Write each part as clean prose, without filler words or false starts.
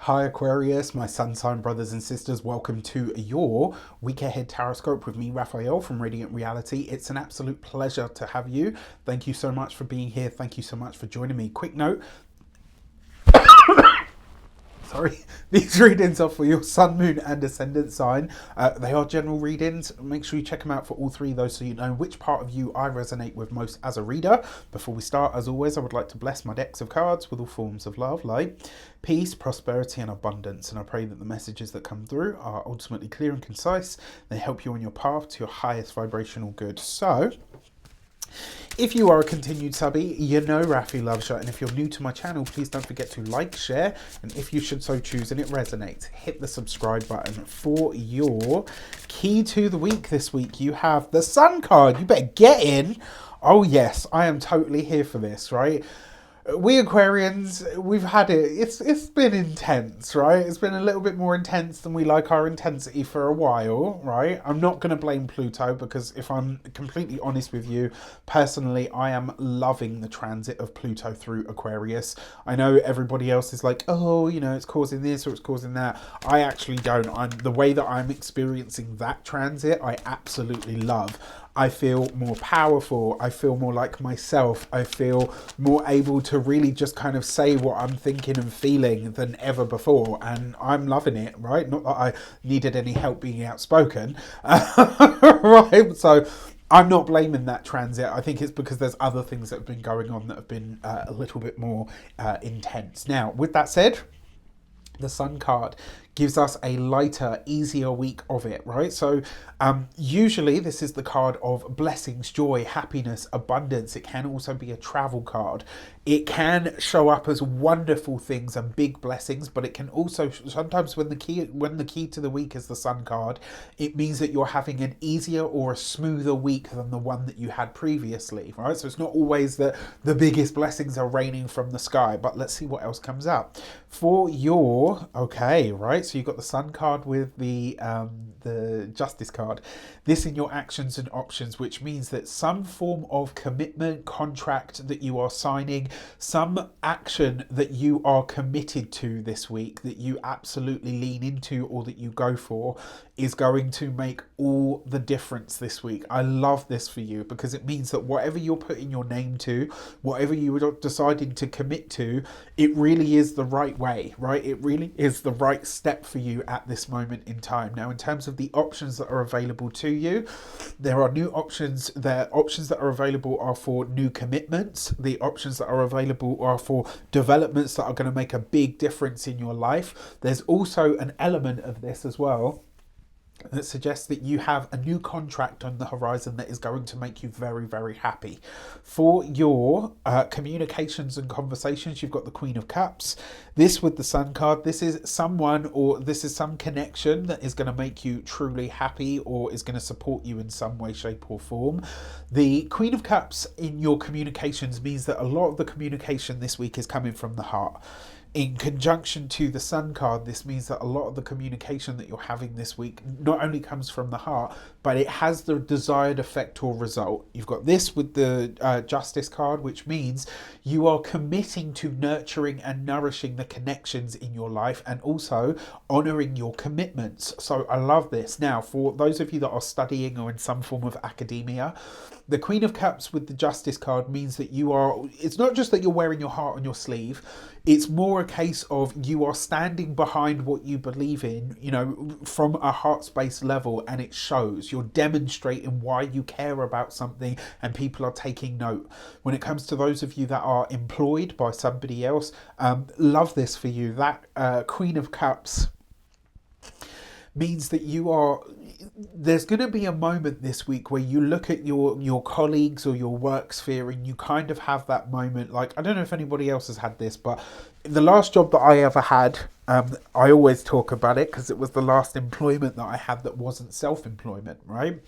Hi Aquarius, my sun sign brothers and sisters, welcome to your week ahead taroscope with me, Raphael from Radiant Reality. It's an absolute pleasure to have you. Thank you so much for being here. Thank you so much for joining me. Quick note, sorry, these readings are for your sun, moon and ascendant sign. They are general readings. Make sure you check them out for all three of those so you know which part of you I resonate with most as a reader. Before we start, as always, I would like to bless my decks of cards with all forms of love, light, peace, prosperity and abundance. And I pray that the messages that come through are ultimately clear and concise. They help you on your path to your highest vibrational good. So, if you are a continued subby, you know Rafi loves you, and if you're new to my channel, please don't forget to like, share, and if you should so choose and it resonates, hit the subscribe button. For your key to the week this week, you have the Sun card. You better get in. Oh yes, I am totally here for this, right? We Aquarians, we've had it. It's been intense, right? It's been a little bit more intense than we like our intensity for a while, right? I'm not going to blame Pluto because if I'm completely honest with you, personally, I am loving the transit of Pluto through Aquarius. I know everybody else is like, oh, you know, it's causing this or it's causing that. I actually don't. The way that I'm experiencing that transit, I absolutely love. I feel more powerful. I feel more like myself. I feel more able to really just kind of say what I'm thinking and feeling than ever before. And I'm loving it, right? Not that I needed any help being outspoken, right? So I'm not blaming that transit. I think it's because there's other things that have been going on that have been a little bit more intense. Now, with that said, the Sun card gives us a lighter, easier week of it, right? So usually this is the card of blessings, joy, happiness, abundance. It can also be a travel card. It can show up as wonderful things and big blessings, but it can also sometimes when the key to the week is the Sun card, it means that you're having an easier or a smoother week than the one that you had previously, right? So it's not always that the biggest blessings are raining from the sky, but let's see what else comes up. For your, okay, right, so you've got the Sun card with the Justice card. This in your actions and options, which means that some form of commitment, contract that you are signing, some action that you are committed to this week that you absolutely lean into or that you go for is going to make all the difference this week. I love this for you because it means that whatever you're putting your name to, whatever you are deciding to commit to, it really is the right way, right? It really is the right step for you at this moment in time. Now, in terms of the options that are available to you, there are new options. The options that are available are for new commitments. The options that are available are for developments that are going to make a big difference in your life. There's also an element of this as well that suggests that you have a new contract on the horizon that is going to make you very, very happy. For your communications and conversations, you've got the Queen of Cups. This with the Sun card, this is someone or this is some connection that is going to make you truly happy or is going to support you in some way, shape or form. The Queen of Cups in your communications means that a lot of the communication this week is coming from the heart. In conjunction to the Sun card, this means that a lot of the communication that you're having this week not only comes from the heart, but it has the desired effect or result. You've got this with the Justice card, which means you are committing to nurturing and nourishing the connections in your life and also honouring your commitments. So I love this. Now, for those of you that are studying or in some form of academia, the Queen of Cups with the Justice card means that it's not just that you're wearing your heart on your sleeve, it's more a case of you are standing behind what you believe in, you know, from a heart space level, and it shows. You're demonstrating why you care about something and people are taking note. When it comes to those of you that are employed by somebody else, love this for you. That Queen of Cups means that there's going to be a moment this week where you look at your colleagues or your work sphere and you kind of have that moment. Like, I don't know if anybody else has had this, but the last job that I ever had, I always talk about it because it was the last employment that I had that wasn't self-employment, right?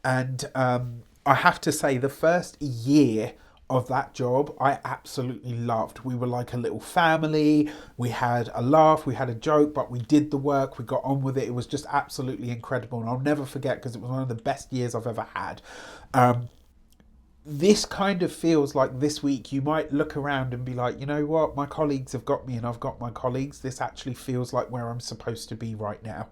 And I have to say the first year of that job I absolutely loved. We were like a little family. We had a laugh, we had a joke, but we did the work, we got on with it. It was just absolutely incredible, and I'll never forget because it was one of the best years I've ever had. this kind of feels like this week you might look around and be like, you know what, my colleagues have got me and I've got my colleagues. This actually feels like where I'm supposed to be right now.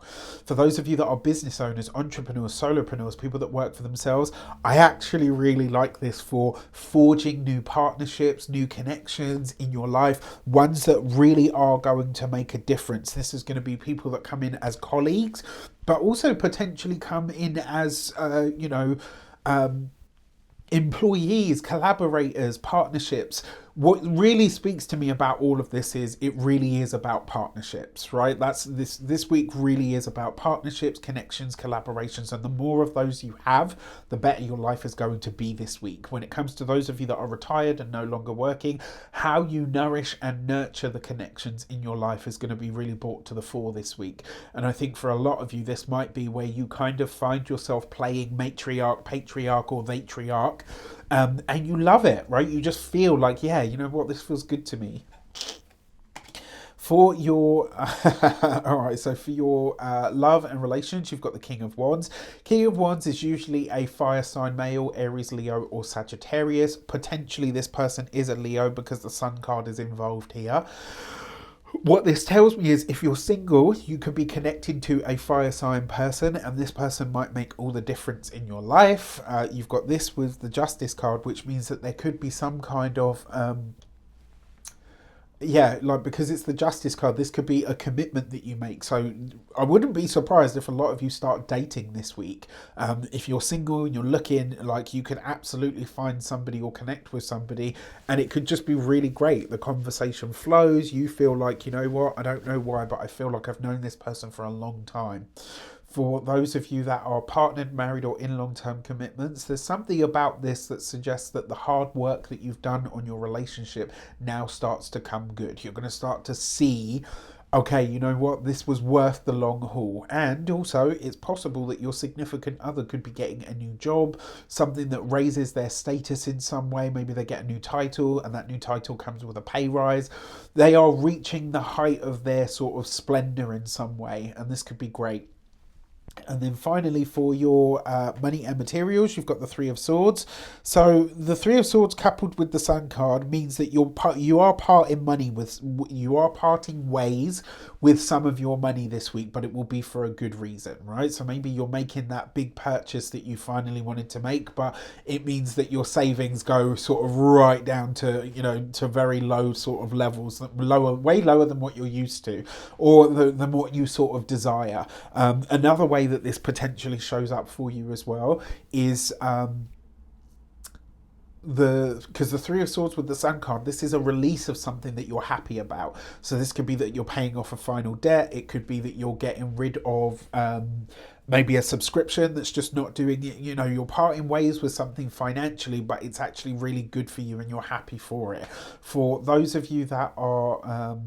For those of you that are business owners, entrepreneurs, solopreneurs, people that work for themselves, I actually really like this for forging new partnerships, new connections in your life, ones that really are going to make a difference. This is going to be people that come in as colleagues, but also potentially come in as, employees, collaborators, partnerships. What really speaks to me about all of this is it really is about partnerships, right? That's this week really is about partnerships, connections, collaborations, and the more of those you have, the better your life is going to be this week. When it comes to those of you that are retired and no longer working, how you nourish and nurture the connections in your life is going to be really brought to the fore this week. And I think for a lot of you, this might be where you kind of find yourself playing matriarch, patriarch, or matriarch. And you love it, right? You just feel like, yeah, you know what, this feels good to me. For your, all right, so for your love and relations, you've got the King of Wands. King of Wands is usually a fire sign male, Aries, Leo, or Sagittarius. Potentially this person is a Leo because the Sun card is involved here. What this tells me is if you're single, you could be connected to a fire sign person, and this person might make all the difference in your life. You've got this with the Justice card, which means that there could be some kind of because it's the Justice card, this could be a commitment that you make. So I wouldn't be surprised if a lot of you start dating this week. If you're single and you're looking, like, you could absolutely find somebody or connect with somebody, and it could just be really great. The conversation flows. You feel like, you know what, I don't know why, but I feel like I've known this person for a long time. For those of you that are partnered, married, or in long-term commitments, there's something about this that suggests that the hard work that you've done on your relationship now starts to come good. You're going to start to see, okay, you know what, this was worth the long haul. And also, it's possible that your significant other could be getting a new job, something that raises their status in some way. Maybe they get a new title, and that new title comes with a pay rise. They are reaching the height of their sort of splendor in some way, and this could be great. And then finally, for your money and materials, you've got the Three of Swords. So the Three of Swords coupled with the Sun card means that you are parting ways with some of your money this week, but it will be for a good reason, right? So maybe you're making that big purchase that you finally wanted to make, but it means that your savings go sort of right down to, to very low sort of levels, way lower than what you're used to, or than what you sort of desire. Another way that this potentially shows up for you as well is because the Three of Swords with the Sun card, this is a release of something that you're happy about. So this could be that you're paying off a final debt. It could be that you're getting rid of maybe a subscription that's just not doing it. You're parting ways with something financially, but it's actually really good for you and you're happy for it. For those of you that are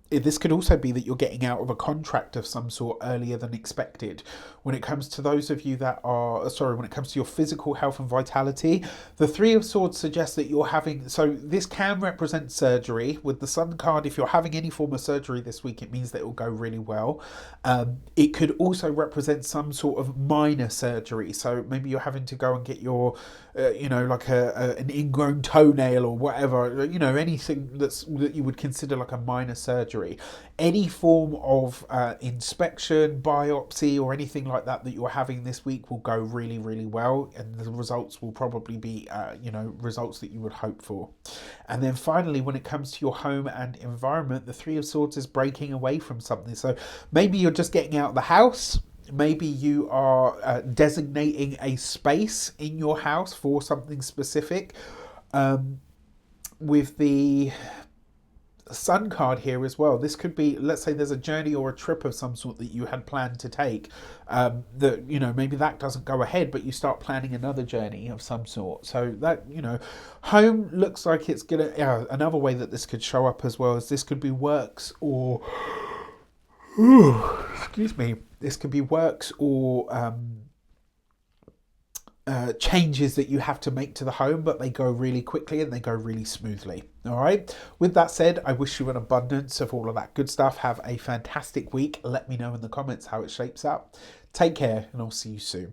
this could also be that you're getting out of a contract of some sort earlier than expected. When it comes to those of you that are, when it comes to your physical health and vitality, the Three of Swords suggests that you're having, so this can represent surgery. With the Sun card, if you're having any form of surgery this week, it means that it will go really well. It could also represent some sort of minor surgery. So maybe you're having to go and get your, like an ingrown toenail or whatever, anything that you would consider like a minor surgery. Any form of inspection, biopsy, or anything like that you're having this week will go really, really well, and the results will probably be, results that you would hope for. And then finally, when it comes to your home and environment, the Three of Swords is breaking away from something. So maybe you're just getting out of the house. Maybe you are designating a space in your house for something specific. With the Sun card here as well, this could be, let's say there's a journey or a trip of some sort that you had planned to take, that maybe that doesn't go ahead, but you start planning another journey of some sort. So that, home looks like it's gonna, another way that this could show up as well is this could be works or this could be works or changes that you have to make to the home, but they go really quickly and they go really smoothly. All right. With that said, I wish you an abundance of all of that good stuff. Have a fantastic week. Let me know in the comments how it shapes up. Take care, and I'll see you soon.